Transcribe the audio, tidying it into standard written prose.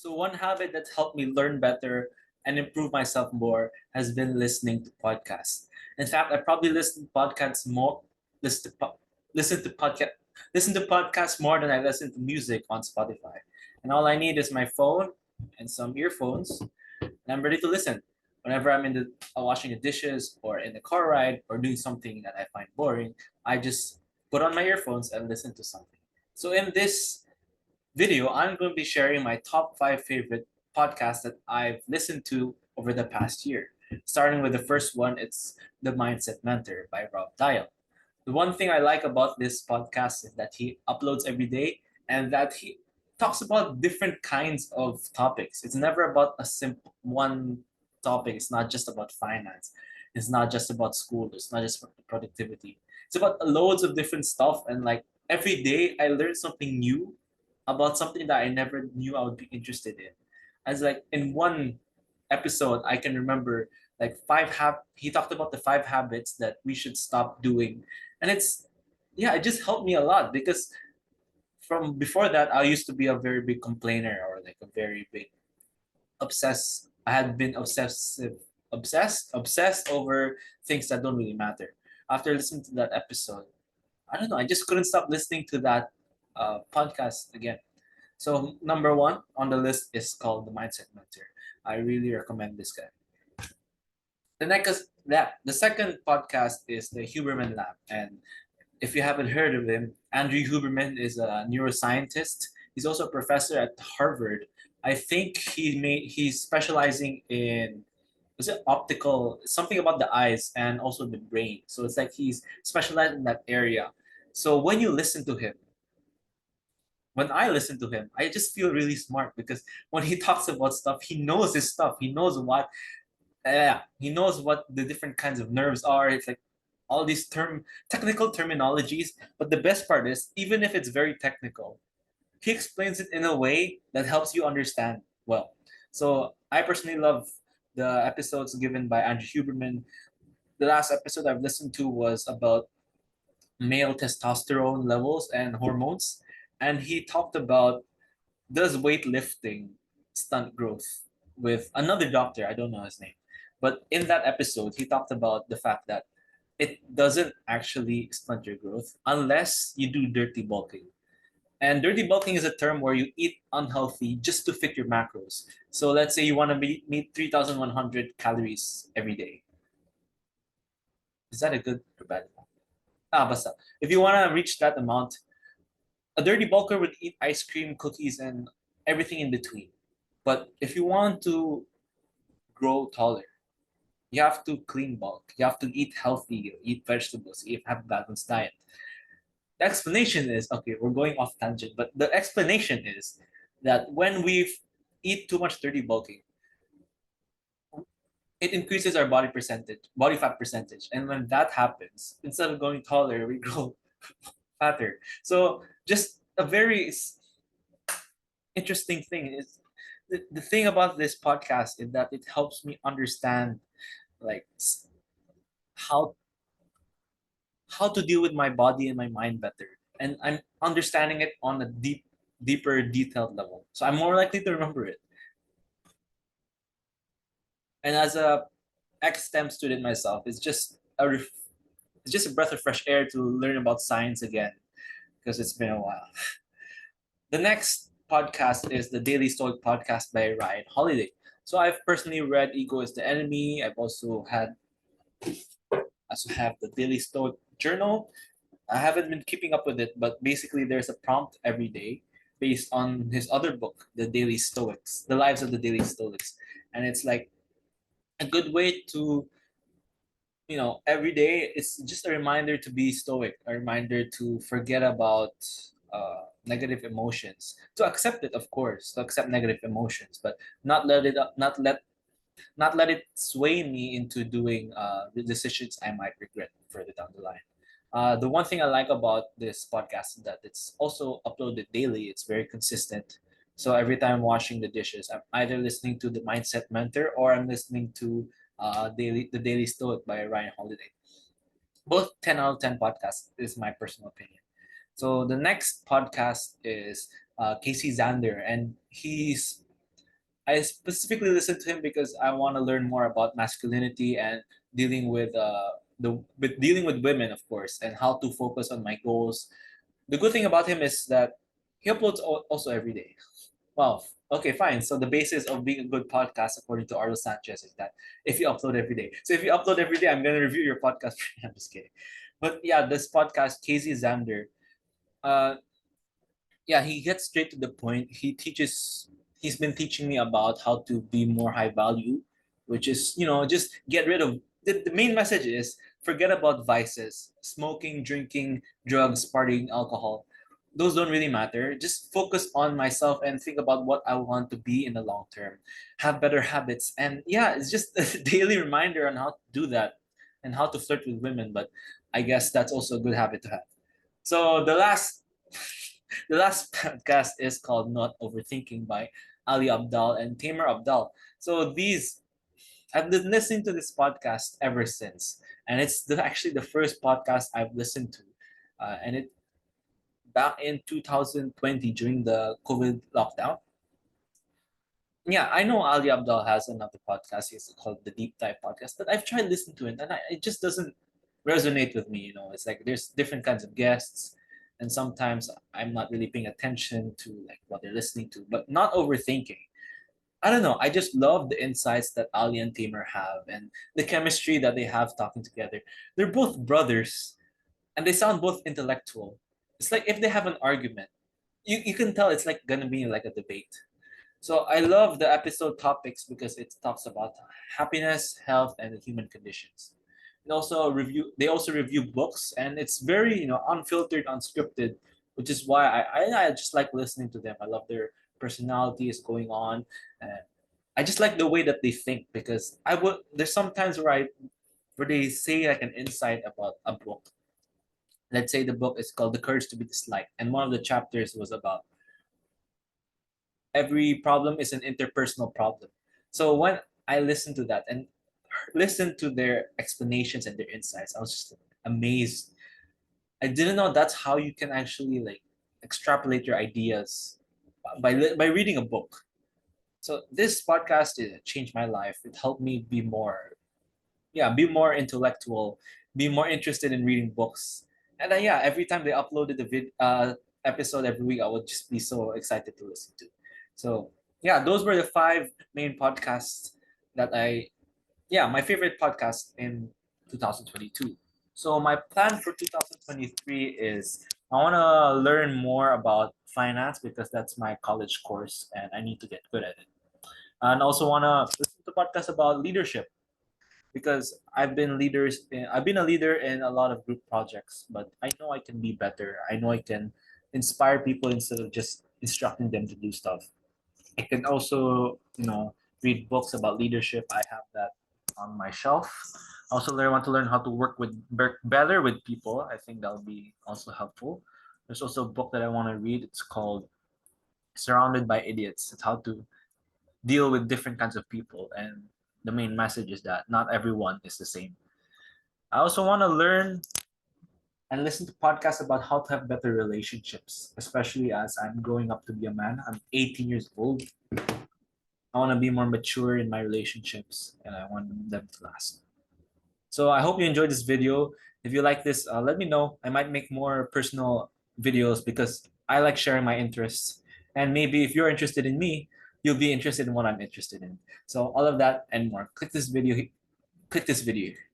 So one habit that's helped me learn better and improve myself more has been listening to podcasts. In fact, I probably listen to po- listen to podcast listen to podcasts more than I listen to music on Spotify. And all I need is my phone and some earphones, and I'm ready to listen. Whenever I'm in the washing the dishes or in the car ride or doing something that I find boring, I just put on my earphones and listen to something. So in this video, I'm going to be sharing my top five favorite podcasts that I've listened to over the past year. Starting with the first one, it's The Mindset Mentor by Rob Dial. The one thing I like about this podcast is that he uploads every day and that he talks about different kinds of topics. It's never about a simple one topic. It's not just about finance. It's not just about school. It's not just about productivity. It's about loads of different stuff. And like every day, I learn something new about something that I never knew I would be interested in. As like in one episode, I can remember like he talked about the five habits that we should stop doing, and it just helped me a lot because from before that I used to be a very big complainer or like a very big obsessed. I had been obsessed over things that don't really matter. After listening to that episode, I don't know, I just couldn't stop listening to that podcast again. So number one on the list is called the Mindset Mentor. I really recommend this guy. The second podcast is the Huberman Lab, and if you haven't heard of him, Andrew Huberman is a neuroscientist. He's also a professor at Harvard. I think he's specializing in was it optical something about the eyes and also the brain. So it's like he's specialized in that area. So when I listen to him, I just feel really smart because when he talks about stuff, he knows his stuff. He knows what the different kinds of nerves are. It's like all these technical terminologies. But the best part is, even if it's very technical, he explains it in a way that helps you understand well. So I personally love the episodes given by Andrew Huberman. The last episode I've listened to was about male testosterone levels and hormones, and he talked about does weightlifting stunt growth with another doctor. I don't know his name, but in that episode, he talked about the fact that it doesn't actually stunt your growth unless you do dirty bulking. And dirty bulking is a term where you eat unhealthy just to fit your macros. So let's say you want to meet 3,100 calories every day. Is that a good or bad? Basta. If you want to reach that amount, a dirty bulker would eat ice cream, cookies, and everything in between. But if you want to grow taller, you have to clean bulk. You have to eat healthy, eat vegetables, have a balanced diet. The explanation is okay, we're going off tangent, but the explanation is that when we eat too much dirty bulking, it increases our body fat percentage. And when that happens, instead of going taller, we grow fatter. So just a very interesting thing is the thing about this podcast is that it helps me understand like how how to deal with my body and my mind better, and I'm understanding it on a deeper detailed level, so I'm more likely to remember it. And as a ex-STEM student myself, it's just a breath of fresh air to learn about science again because it's been a while. The next podcast is the Daily Stoic podcast by Ryan Holiday. So I've personally read Ego is the Enemy. I also have the Daily Stoic Journal. I haven't been keeping up with it, but basically there's a prompt every day based on his other book, The Daily Stoics, The Lives of the Daily Stoics. And it's like a good way to, every day it's just a reminder to be stoic, a reminder to forget about negative emotions, to accept it, of course, to accept negative emotions, but not let it not let it sway me into doing the decisions I might regret further down the line. The one thing I like about this podcast is that it's also uploaded daily. It's very consistent. So every time washing the dishes, I'm either listening to the Mindset Mentor or I'm listening to the Daily Stoic by Ryan Holiday. Both 10 out of 10 podcasts is my personal opinion. So the next podcast is Casey Zander, and I specifically listen to him because I want to learn more about masculinity and dealing with dealing with women, of course, and how to focus on my goals. The good thing about him is that he uploads also every day. Well, okay, fine. So the basis of being a good podcast, according to Arlo Sanchez, is that if you upload every day. So if you upload every day, I'm gonna review your podcast. I'm just kidding. But yeah, this podcast, Casey Zander, uh, yeah, he gets straight to the point. He's been teaching me about how to be more high value, which is, just get rid of the main message is forget about vices, smoking, drinking, drugs, partying, alcohol. Those don't really matter. Just focus on myself and think about what I want to be in the long term. Have better habits. And yeah, it's just a daily reminder on how to do that and how to flirt with women. But I guess that's also a good habit to have. So the last podcast is called Not Overthinking by Ali Abdal and Tamer Abdal. So I've been listening to this podcast ever since, and it's actually the first podcast I've listened to, and it back in 2020 during the COVID lockdown. Yeah, I know Ali Abdal has another podcast. It's called the Deep Dive Podcast, but I've tried listening to it, and it just doesn't resonate with me. It's like there's different kinds of guests, and sometimes I'm not really paying attention to like what they're listening to, but not overthinking. I don't know. I just love the insights that Ali and Tamer have, and the chemistry that they have talking together. They're both brothers, and they sound both intellectual. It's like if they have an argument, you can tell it's like gonna be like a debate. So I love the episode topics because it talks about happiness, health, and the human conditions. And also they also review books, and it's very unfiltered, unscripted, which is why I just like listening to them. I love their personalities going on. And I just like the way that they think because there's sometimes where they say like an insight about a book. Let's say the book is called The Courage to be Disliked, and one of the chapters was about every problem is an interpersonal problem. So when I listened to that and listened to their explanations and their insights, I was just amazed. I didn't know that's how you can actually like extrapolate your ideas by reading a book. So this podcast changed my life. It helped me be more intellectual, be more interested in reading books. And then yeah, every time they uploaded the episode every week, I would just be so excited to listen to. So yeah, those were the five main podcasts that my favorite podcast in 2022. So my plan for 2023 is I want to learn more about finance because that's my college course and I need to get good at it. And also want to listen to podcasts about leadership because I've been a leader in a lot of group projects, but I know I can be better. I know I can inspire people instead of just instructing them to do stuff. I can also, read books about leadership. I have that on my shelf. Want to learn how to work better with people. I think that'll be also helpful. There's also a book that I want to read. It's called Surrounded by Idiots. It's how to deal with different kinds of people. And the main message is that not everyone is the same. I also want to learn and listen to podcasts about how to have better relationships, especially as I'm growing up to be a man. I'm 18 years old. I want to be more mature in my relationships and I want them to last. So I hope you enjoyed this video. If you like this, let me know. I might make more personal videos because I like sharing my interests. And maybe if you're interested in me, you'll be interested in what I'm interested in. So all of that and more. Click this video. Click this video here.